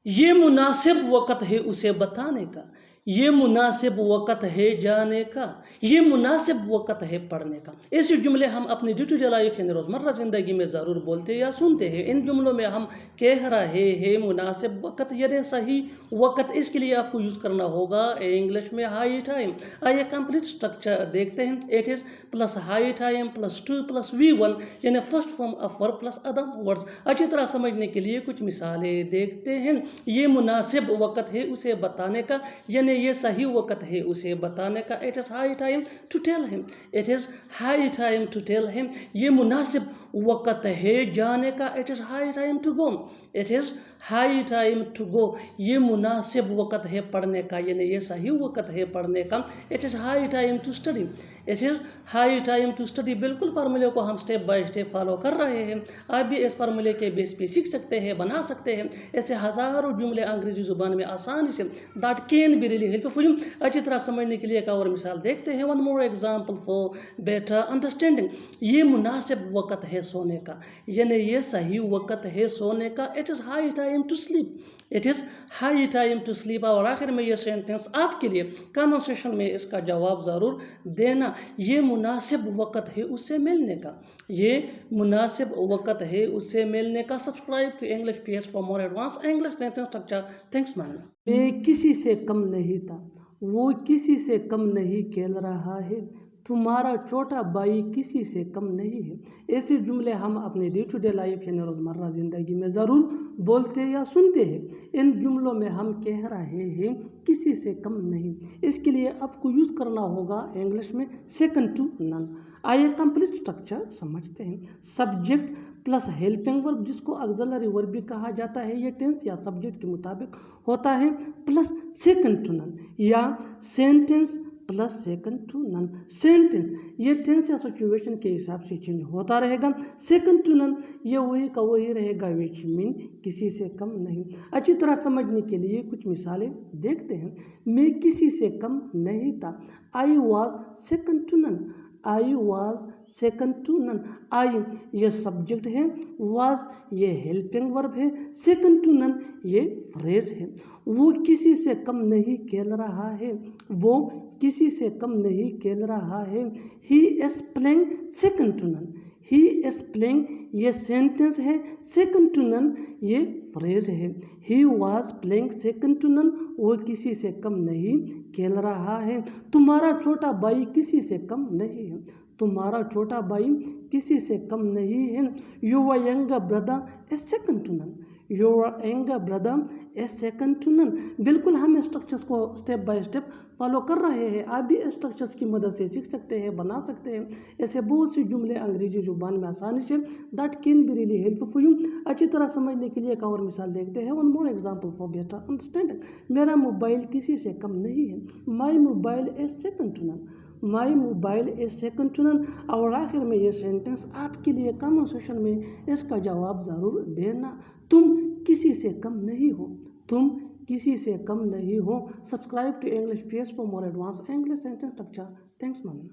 ये मुनासिब वक़्त है उसे बताने का, ये मुनासिब वक़्त है जाने का, ये मुनासिब वक़्त है पढ़ने का। ऐसे जुमले हम अपनी डे टू डे लाइफ यानी रोज़मर्रा ज़िंदगी में ज़रूर बोलते या सुनते हैं। इन जुमलों में हम कह रहे हैं मुनासिब वक़्त यानी सही वक़्त, इसके लिए आपको यूज़ करना होगा इंग्लिश में हाई टाइम। आइए कंप्लीट स्ट्रक्चर देखते हैं। It is plus high time plus two plus V1 यानी first form of verb plus other words. अच्छी तरह समझने के लिए कुछ मिसालें देखते हैं। ये मुनासिब वक़्त है उसे बताने का, यानी ये सही वक़्त है उसे बताने का। It is high time to tell him, it is high time to tell him. ये मुनासिब वक़्त है जाने का, it is high time to go, it is high time to go. ये मुनासिब वक़्त है पढ़ने का, यानी ये सही वक़्त है पढ़ने का। It is high time to study, it is high time to study. बिल्कुल फार्मूले को हम स्टेप बाय स्टेप फॉलो कर रहे हैं। आप भी इस फार्मूले के बेस पे सीख सकते हैं, बना सकते हैं। ऐसे हज़ारों जुमले अंग्रेजी ज़ुबान में आसानी say that can be really helpful. अच्छी तरह समझने के लिए एक और मिसाल देखते हैं। One more example for better understanding. ये मुनासिब वक़्त है सोने का, यानी ये सही वक़्त है सोने का। It is high time to sleep, it is high time to sleep. और आखिर में ये सेंटेंस आपके लिए कमेंट सेक्शन में इसका जवाब ज़रूर देना। ये मुनासिब वक़्त है उससे मिलने का, ये मुनासिब वक़्त है उससे मिलने का। Subscribe to English PS for more advance English sentence structure. Thanks man. मैं किसी से कम नहीं था, वो किसी से कम नहीं खेल रहा है, तुम्हारा छोटा भाई किसी से कम नहीं है। ऐसे जुमले हम अपने डे टू डे लाइफ यानी रोज़मर्रा ज़िंदगी में ज़रूर बोलते या सुनते हैं। इन जुमलों में हम कह रहे हैं किसी से कम नहीं, इसके लिए आपको यूज़ करना होगा इंग्लिश में सेकंड टू नन। आइए कंप्लीट स्ट्रक्चर समझते हैं। सब्जेक्ट प्लस हेल्पिंग वर्ब, जिसको ऑक्सिलरी वर्ब भी कहा जाता है, ये टेंस या सब्जेक्ट के मुताबिक होता है, प्लस सेकंड टू नन, या sentence plus second to none. Sentence ये टेंस या सिचुएशन के हिसाब से चेंज होता रहेगा। सेकंड टू नन ये वही का वही रहेगा, विच मीन किसी से कम नहीं। अच्छी तरह समझने के लिए कुछ मिसालें देखते हैं। मैं किसी से कम नहीं था, I was second to none, I was second to none. I ये सब्जेक्ट है, वॉज ये हेल्पिंग वर्ब है, सेकंड टू नन ये फ्रेज है। वो किसी से कम नहीं खेल रहा है, वो किसी से कम नहीं खेल रहा है। He is playing second to none, he is playing ये सेंटेंस है, सेकंड टू नन ये फ्रेज है। He was playing second to none, वो किसी से कम नहीं खेल रहा है। तुम्हारा छोटा भाई किसी से कम नहीं है, तुम्हारा छोटा भाई किसी से कम नहीं है। Your younger brother is second to none, your younger brother is second to none. बिल्कुल हम स्ट्रक्चर्स को स्टेप बाय स्टेप फॉलो कर रहे हैं। आप भी स्ट्रक्चर्स की मदद से सीख सकते हैं, बना सकते हैं। ऐसे बहुत से जुमले अंग्रेजी जुबान में आसानी say that can be really helpful. अच्छी तरह समझने के लिए एक और मिसाल देखते हैं। One more example for better understanding. मेरा मोबाइल किसी से कम नहीं है, my mobile is second to none, my mobile is second to none. और आखिर में ये सेंटेंस आपके लिए कमेंट सेक्शन में इसका जवाब ज़रूर देना। तुम किसी से कम नहीं हो, तुम किसी से कम नहीं हो। Subscribe to English PS for more advance English sentence structure. Thanks man.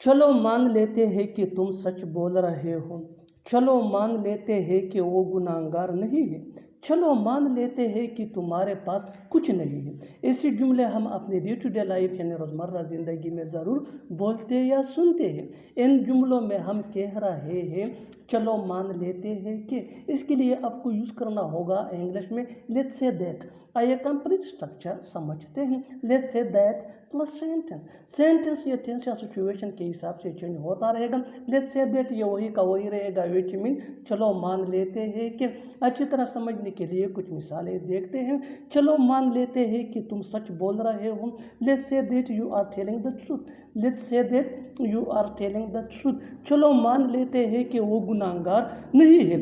चलो मान लेते हैं कि तुम सच बोल रहे हो, चलो मान लेते हैं कि वो गुनाहगार नहीं है, चलो मान लेते हैं कि तुम्हारे पास कुछ नहीं है। ऐसे जुमले हम अपने डे टू डे लाइफ यानी रोज़मर्रा ज़िंदगी में ज़रूर बोलते या सुनते हैं। इन जुमलों में हम कह रहे हैं चलो मान लेते हैं कि, इसके लिए आपको यूज़ करना होगा इंग्लिश में लेट्स से दैट। आइए कंप्लीट स्ट्रक्चर समझते हैं। Let's say that plus sentence, sentence ये टेंस या सिचुएशन के हिसाब से चेंज होता रहेगा। लेट्स से दैट ये वही का वही रहेगा, विच मीन चलो मान लेते हैं कि। अच्छी तरह समझने के लिए कुछ मिसालें देखते हैं। चलो मान लेते हैं कि तुम सच बोल रहे हो, let's say that you are telling the truth, let's say that you are telling the truth. चलो मान लेते हैं कि वो गुनाहगार नहीं है,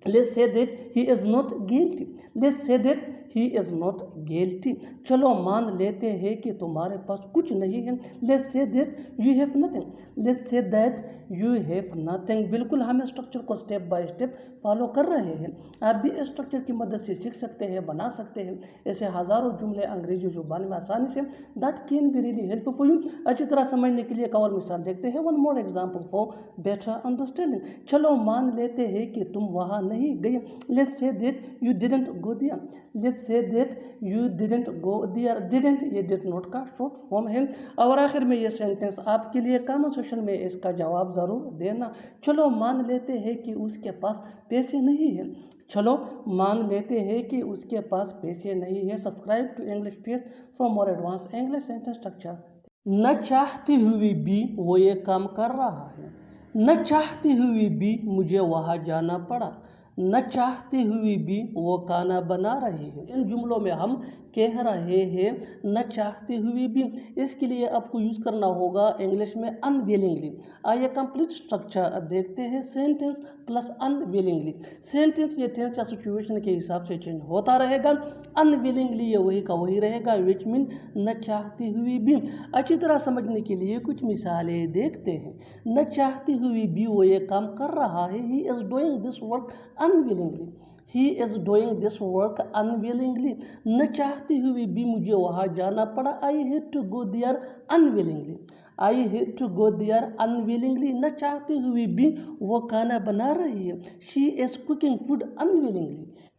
let's say that he is not guilty, let's say that he is not guilty. चलो मान लेते हैं कि तुम्हारे पास कुछ नहीं है। Let's say that you have nothing. Let's say that you have nothing. बिल्कुल हम स्ट्रक्चर को स्टेप बाय स्टेप फॉलो कर रहे हैं। आप भी स्ट्रक्चर की मदद से सीख सकते हैं, बना सकते हैं ऐसे हज़ारों जुमले अंग्रेजी जुबान में आसानी से। That can be really helpful for you. अच्छी तरह समझने के लिए एक और मिसाल देखते हैं। One more example for better understanding. चलो मान लेते हैं कि तुम वहाँ नहीं गए। Let's say that you didn't go there. Let's say that you didn't go there. Didn't ये डिड नॉट का शॉर्ट फॉर्म है। और आखिर में ये सेंटेंस आपके लिए कमेंट सेक्शन में इसका जवाब ज़रूर देना। चलो मान लेते हैं कि उसके पास पैसे नहीं है। चलो मान लेते हैं कि उसके पास पैसे नहीं है। Subscribe to English page for more advance English sentence structure. न चाहते हुए भी वो ये काम कर रहा है। न चाहते हुए भी मुझे वहाँ जाना पड़ा। न चाहते हुए भी वो खाना बना रहे हैं। इन जुमलों में हम कह रहे हैं न चाहते हुए भी। इसके लिए आपको यूज़ करना होगा इंग्लिश में अनविलिंगली। आइए कंप्लीट स्ट्रक्चर देखते हैं। Sentence plus unwillingly. सेंटेंस ये टेंस या सिचुएशन के हिसाब से चेंज होता रहेगा। अनविलिंगली ये वही का वही रहेगा, विच मीन न चाहते हुए भी। अच्छी तरह समझने के लिए कुछ मिसालें देखते हैं। न चाहते हुए भी वो ये काम कर रहा है। He is doing this work unwillingly. He is doing this work unwillingly. न चाहते हुए भी मुझे वहाँ जाना पड़ा। I had to go there unwillingly. I had to go there unwillingly. न चाहते हुए भी वो खाना बना रही है। She is cooking food unwillingly.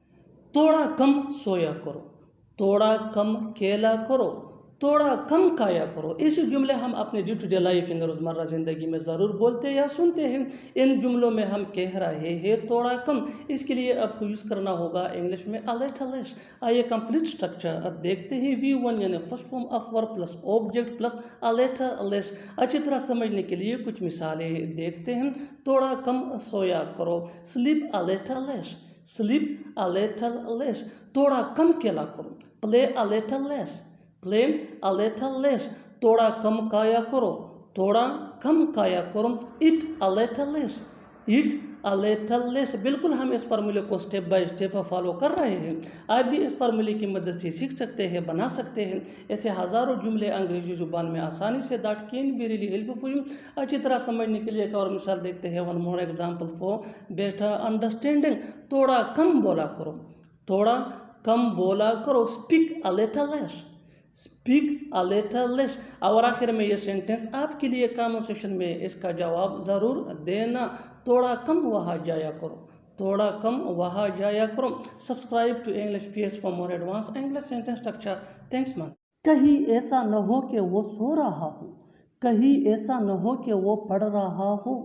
थोड़ा कम सोया करो, थोड़ा कम खेला करो, थोड़ा कम खाया करो। ऐसे जुमले हम अपने डे टू डे लाइफ इन रोज़मर्रा ज़िंदगी में ज़रूर बोलते या सुनते हैं। इन जुमलों में हम कह रहे हैं थोड़ा कम। इसके लिए आपको यूज़ करना होगा इंग्लिश में अ लिटिल लेस। आइए कंप्लीट स्ट्रक्चर अब देखते हैं। V1 यानी first form of verb plus object plus a little less. अच्छी तरह समझने के लिए कुछ मिसालें देखते हैं। थोड़ा कम सोया करो, sleep a little less. Sleep a little less. थोड़ा कम खेला करो, play a little less. Play a little less. थोड़ा कम खाया करो, थोड़ा कम खाया करो। Eat a little less. Eat a little less. बिल्कुल हम इस फार्मूले को स्टेप बाय स्टेप फॉलो कर रहे हैं। आप भी इस फार्मूले की मदद से सीख सकते हैं, बना सकते हैं ऐसे हज़ारों जुमले अंग्रेजी जुबान में आसानी से। That can be really helpful you. अच्छी तरह समझने के लिए एक और मिसाल देखते हैं। One more example for better understanding. थोड़ा कम बोला करो, थोड़ा कम बोला करो। Speak a little less. Speak a little less. और आखिर में ये सेंटेंस आपके लिए कमेंट सेक्शन में इसका जवाब ज़रूर देना। थोड़ा कम वहाँ जाया करो, थोड़ा कम वहाँ जाया करो। Subscribe to English page for more advance English sentence structure. Thanks man. कहीं ऐसा न हो कि वो सो रहा हो, कहीं ऐसा न हो कि वो पढ़ रहा हो,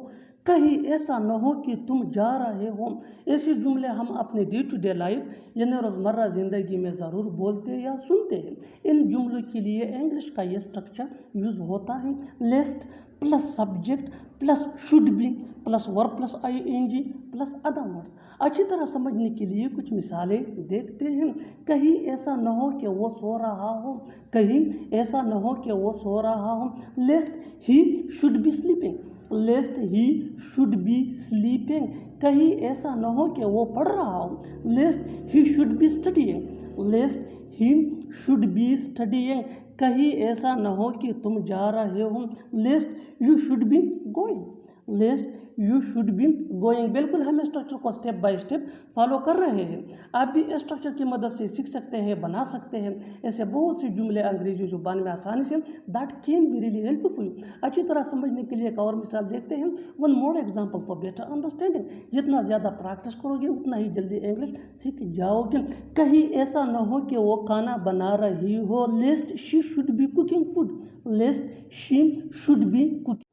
कहीं ऐसा न हो कि तुम जा रहे हो। ऐसे जुमले हम अपने डे टू डे लाइफ यानी रोज़मर्रा ज़िंदगी में ज़रूर बोलते या सुनते हैं। इन जुमलों के लिए इंग्लिश का ये स्ट्रक्चर यूज़ होता है। Lest plus subject plus should be plus verb plus ing plus other words. अच्छी तरह समझने के लिए कुछ मिसालें देखते हैं। कहीं ऐसा न हो कि वो सो रहा हो, कहीं ऐसा न हो कि वो सो रहा हो। Lest he should be sleeping. Lest he should be sleeping. कहीं ऐसा न हो कि वो पढ़ रहा हो। Lest he should be studying. Lest he should be studying. कहीं ऐसा न हो कि तुम जा रहे हो। Lest you should be going. Lest you should be going. बिल्कुल हम स्ट्रक्चर को स्टेप बाय स्टेप फॉलो कर रहे हैं। आप भी स्ट्रक्चर की मदद से सीख सकते हैं, बना सकते हैं ऐसे बहुत से जुमले अंग्रेजी जुबान में आसानी से। That can be really helpful. अच्छी तरह समझने के लिए एक और मिसाल देखते हैं। One more example for better understanding. जितना ज़्यादा प्रैक्टिस करोगे उतना ही जल्दी इंग्लिश सीख जाओगे। कहीं ऐसा न हो कि वो खाना बना रही हो। Lest she should be cooking food. Lest she should be cooking.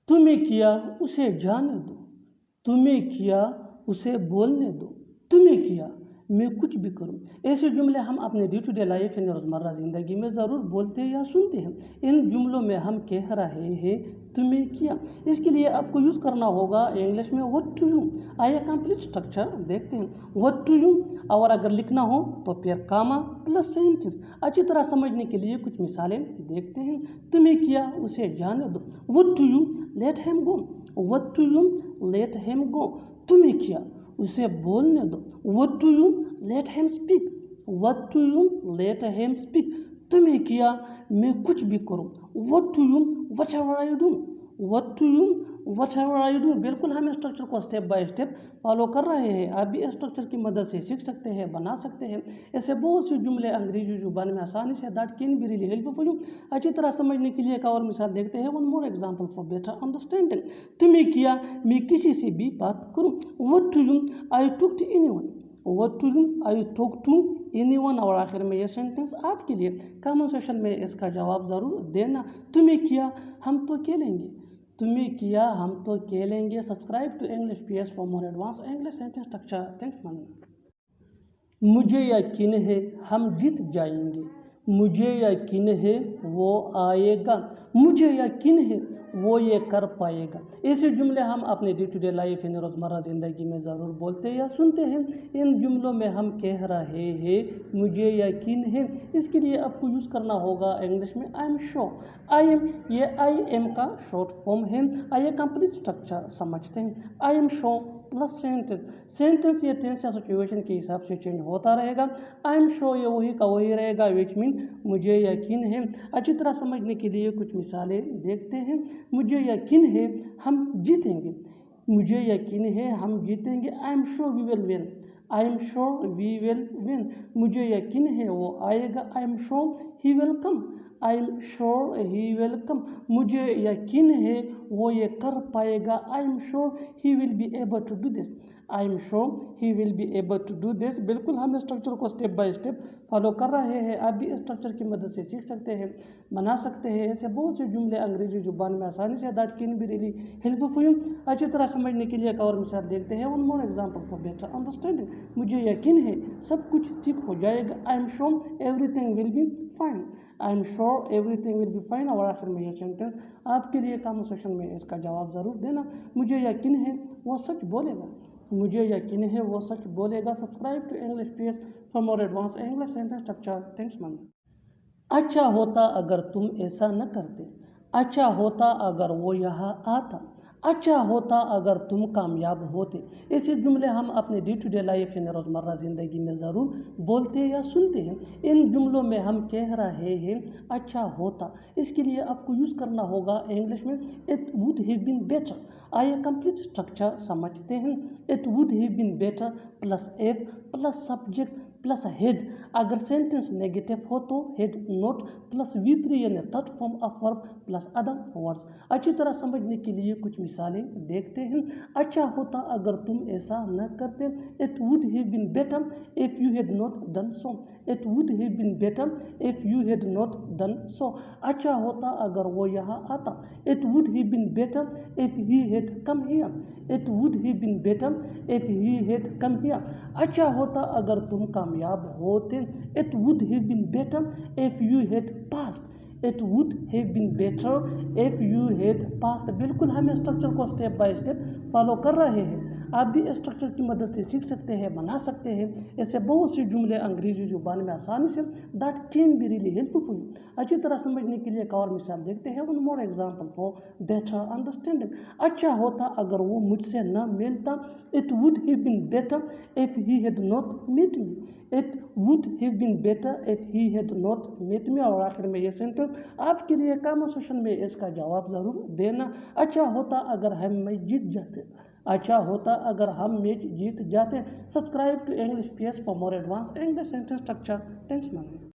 तुम्हें किया उसे जाने दो, तुम्हें किया उसे बोलने दो, तुम्हें किया मैं कुछ भी करूं। ऐसे जुमले हम अपने डे टू डे लाइफ यानी रोज़मर्रा ज़िंदगी में ज़रूर बोलते या सुनते हैं। इन जुमलों में हम कह रहे हैं तुम्हें किया। इसके लिए आपको यूज़ करना होगा इंग्लिश में व्हाट टू यू। आइए कंप्लीट स्ट्रक्चर देखते हैं। व्हाट टू यू और अगर लिखना हो तो फिर कामा प्लस सेंटेंस। अच्छी तरह समझने के लिए कुछ मिसालें देखते हैं। तुम्हें किया उसे जाने दो। What to you let him go. What to you let him go. तुम्हें किया उसे बोलने दो। What to you let him speak. What to you let him speak, तुम्हें किया मैं कुछ भी करूं, what to you whatever I do, what to you whatever I do. बिल्कुल हम स्ट्रक्चर को स्टेप बाय स्टेप फॉलो कर रहे हैं। आप भी स्ट्रक्चर की मदद से सीख सकते हैं, बना सकते हैं। ऐसे बहुत से जुमले अंग्रेजी जुबान में आसानी say that can be really helpful. अच्छी तरह समझने के लिए एक और मिसाल देखते हैं। One more example for better understanding. तुम्हें किया मैं किसी से भी बात करूं, what to you I talk to anyone, what to you I talk to anyone. और आखिर में ये सेंटेंस आपके लिए, कमेंट सेक्शन में इसका जवाब ज़रूर देना। तुम्हें किया हम तो खेलेंगे, तुम्हें किया हम तो खेलेंगे। Subscribe to English PS for more advance English sentence structure. Thanks man. मुझे यकीन है हम जीत जाएंगे, मुझे यकीन है वो आएगा, मुझे यकीन है वो ये कर पाएगा। ऐसे जुमले हम अपने डे टू डे लाइफ यानी रोज़मर्रा ज़िंदगी में ज़रूर बोलते या सुनते हैं। इन जुमलों में हम कह रहे हैं मुझे यकीन है, इसके लिए आपको यूज़ करना होगा इंग्लिश में आई एम श्योर। आई एम, ये आई एम का शॉर्ट फॉर्म है। आइए कंप्लीट स्ट्रक्चर समझते हैं। आई am sure plus sentence, sentence ये टेंस या सिचुएशन के हिसाब से चेंज होता रहेगा। आई एम श्योर ये वही का वही रहेगा, विच मीन मुझे यकीन है। अच्छी तरह समझने के लिए कुछ मिसालें देखते हैं। मुझे यकीन है हम जीतेंगे, मुझे यकीन है हम जीतेंगे। I am sure we will win, I am sure we will win. मुझे यकीन है वो आएगा। I am sure he will come, I am sure he will come. मुझे यकीन है वो ये कर पाएगा। I am sure he will be able to do this, I am sure he will be able to do this. बिल्कुल हम structure को स्टेप बाय स्टेप फॉलो कर रहे हैं। आप भी स्ट्रक्चर की मदद से सीख सकते हैं, बना सकते हैं। ऐसे बहुत से जुमले अंग्रेजी जुबान में आसानी say that can be really helpful. अच्छी तरह समझने के लिए एक और मिसाल देखते हैं। One more example for better understanding. मुझे यकीन है सब कुछ ठीक हो जाएगा। आई am sure everything will be fine, I am sure everything will be fine. और आखिर में ये सेंटेंस आपके लिए कमेंट सेक्शन में इसका जवाब ज़रूर देना। मुझे यकीन है वो सच बोलेगा, मुझे यकीन है वो सच बोलेगा। Subscribe to English PS for more advance English sentence structure. Thanks man. अच्छा होता अगर तुम ऐसा न करते, अच्छा होता अगर वो यहाँ आता, अच्छा होता अगर तुम कामयाब होते। ऐसे जुमले हम अपने डे टू डे लाइफ यानी रोज़मर्रा ज़िंदगी में ज़रूर बोलते या सुनते हैं। इन जुमलों में हम कह रहे हैं अच्छा होता, इसके लिए आपको यूज़ करना होगा इंग्लिश में it would have been better. आइए कंप्लीट स्ट्रक्चर समझते हैं। It would have been better plus if plus subject plus had. अगर सेंटेंस नेगेटिव हो तो हेड नोट प्लस V3 यानी third form of verb plus other words. अच्छी तरह समझने के लिए कुछ मिसालें देखते हैं। अच्छा होता अगर तुम ऐसा न करते। It would have been better if you had not done so, it would have been better if you had not done so. अच्छा होता अगर वो यहाँ आता। It would have been better if he had come here, it would have been better if he had come here. अच्छा होता अगर तुम कामयाब होते। It would have been better if you had passed, it would have been better if you had passed. बिल्कुल हम structure को step by step follow कर रहे हैं। आप भी स्ट्रक्चर की मदद से सीख सकते हैं, बना सकते हैं। ऐसे बहुत से जुमले अंग्रेजी जुबान में आसानी say that can be really helpful. अच्छी तरह समझने के लिए एक और मिसाल देखते हैं। One more example for better understanding. अच्छा होता अगर वो मुझसे न मिलता। It would have been better if he had not meet me, it would have been better if he had not meet me. और आखिर में ये सेंटेंस आपके लिए कमेंट सेक्शन में इसका जवाब ज़रूर देना। अच्छा होता अगर हम मैच जीत जाते, अच्छा होता अगर हम मैच जीत जाते। Subscribe to English PS for more advance English sentence structure. Thanks man.